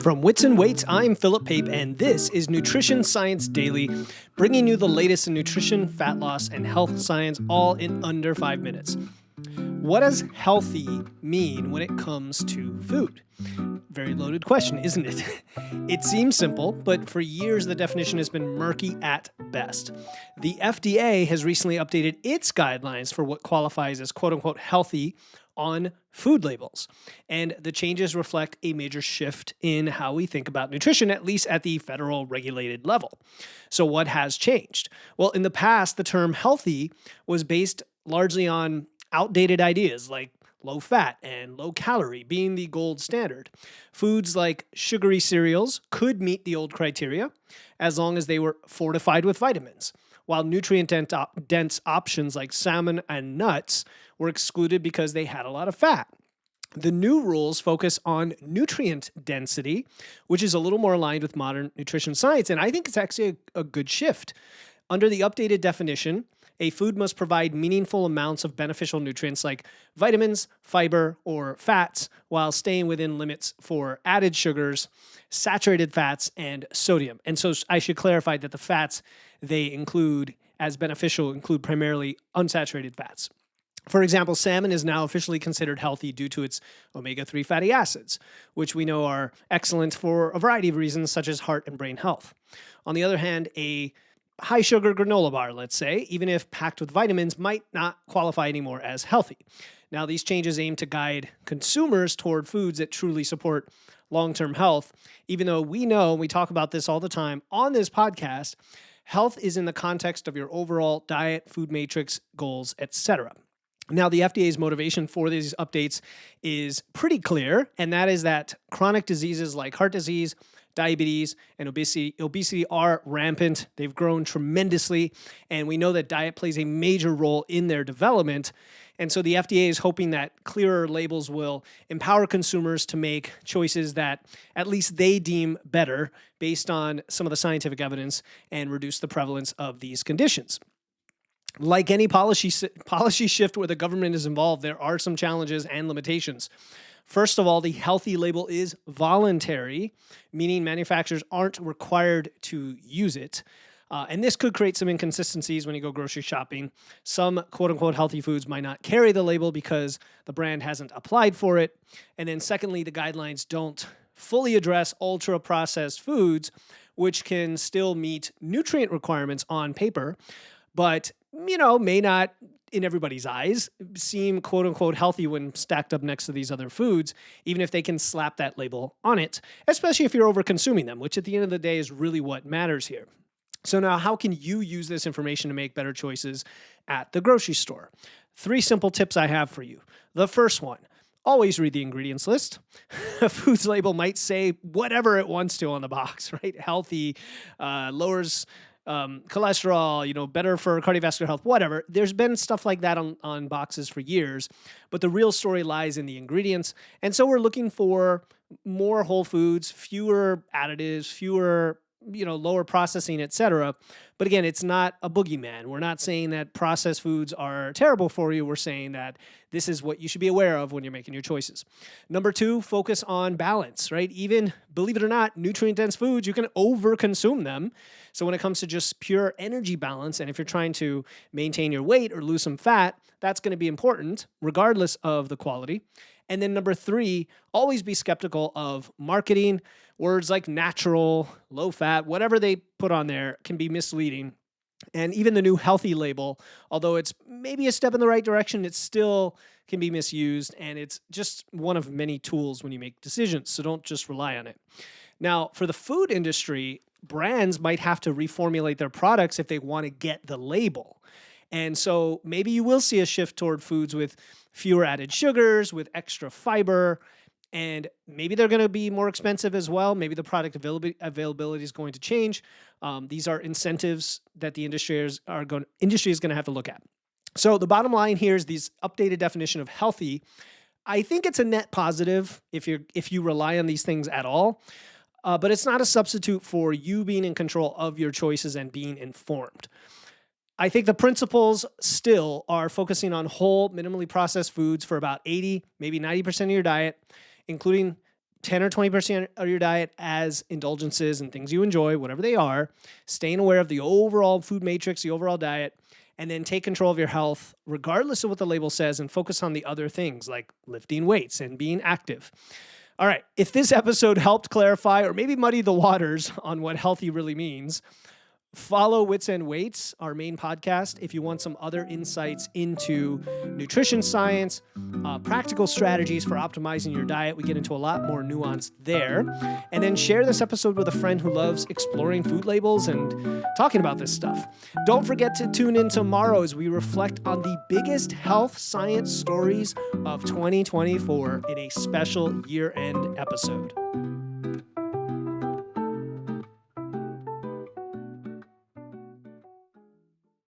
From Wits and Weights, I'm Philip Pape, and this is Nutrition Science Daily, bringing you the latest in nutrition, fat loss, and health science, all in under 5 minutes. What does healthy mean when it comes to food? Very loaded question, isn't it? It seems simple, but for years the definition has been murky at best. The FDA has recently updated its guidelines for what qualifies as quote-unquote healthy on food labels. And the changes reflect a major shift in how we think about nutrition, at least at the federal regulated level. So what has changed? Well, in the past, the term healthy was based largely on outdated ideas like low fat and low calorie being the gold standard. Foods like sugary cereals could meet the old criteria as long as they were fortified with vitamins, while nutrient-dense options like salmon and nuts were excluded because they had a lot of fat. The new rules focus on nutrient density, which is a little more aligned with modern nutrition science, and I think it's actually a good shift. Under the updated definition, a food must provide meaningful amounts of beneficial nutrients like vitamins, fiber, or fats, while staying within limits for added sugars, saturated fats, and sodium. And so I should clarify that the fats they include as beneficial include primarily unsaturated fats. For example, salmon is now officially considered healthy due to its omega-3 fatty acids, which we know are excellent for a variety of reasons, such as heart and brain health. On the other hand, a high sugar granola bar, let's say, even if packed with vitamins, might not qualify anymore as healthy. Now, these changes aim to guide consumers toward foods that truly support long-term health, even though we know, we talk about this all the time on this podcast, health is in the context of your overall diet, food matrix, goals, etc. Now, the FDA's motivation for these updates is pretty clear, and that is that chronic diseases like heart disease, diabetes, and obesity are rampant. They've grown tremendously, and we know that diet plays a major role in their development. And so the FDA is hoping that clearer labels will empower consumers to make choices that at least they deem better based on some of the scientific evidence and reduce the prevalence of these conditions. Like any policy shift where the government is involved, there are some challenges and limitations. First of all, the healthy label is voluntary, meaning manufacturers aren't required to use it. And this could create some inconsistencies when you go grocery shopping. Some quote-unquote healthy foods might not carry the label because the brand hasn't applied for it. And then secondly, the guidelines don't fully address ultra-processed foods, which can still meet nutrient requirements on paper, but may not, in everybody's eyes, seem quote-unquote healthy when stacked up next to these other foods, even if they can slap that label on it, especially if you're over-consuming them, which at the end of the day is really what matters here. So now, how can you use this information to make better choices at the grocery store? 3 simple tips I have for you. The first one, always read the ingredients list. A food's label might say whatever it wants to on the box, right? Healthy, lowers cholesterol, better for cardiovascular health, whatever. There's been stuff like that on boxes for years, but the real story lies in the ingredients. And so we're looking for more whole foods, fewer additives, fewer lower processing, etc. But again, it's not a boogeyman. We're not saying that processed foods are terrible for you. We're saying that this is what you should be aware of when you're making your choices. Number 2, focus on balance, right? Even, believe it or not, nutrient-dense foods, you can overconsume them. So when it comes to just pure energy balance, and if you're trying to maintain your weight or lose some fat, that's going to be important, regardless of the quality. And then number 3, always be skeptical of marketing. Words like natural, low fat, whatever they put on there can be misleading. And even the new healthy label, although it's maybe a step in the right direction, it still can be misused. And it's just one of many tools when you make decisions. So don't just rely on it. Now, for the food industry, brands might have to reformulate their products if they want to get the label. And so maybe you will see a shift toward foods with fewer added sugars, with extra fiber, and maybe they're going to be more expensive as well. Maybe the product availability is going to change. These are incentives that the industry is going to have to look at. So the bottom line here is this updated definition of healthy. I think it's a net positive if you rely on these things at all, but it's not a substitute for you being in control of your choices and being informed. I think the principles still are focusing on whole, minimally processed foods for about 80, maybe 90% of your diet, including 10 or 20% of your diet as indulgences and things you enjoy, whatever they are, staying aware of the overall food matrix, the overall diet, and then take control of your health, regardless of what the label says, and focus on the other things like lifting weights and being active. All right, if this episode helped clarify or maybe muddy the waters on what healthy really means, follow Wits and Weights, our main podcast, if you want some other insights into nutrition science, practical strategies for optimizing your diet. We get into a lot more nuance there. And then share this episode with a friend who loves exploring food labels and talking about this stuff. Don't forget to tune in tomorrow as we reflect on the biggest health science stories of 2024 in a special year-end episode.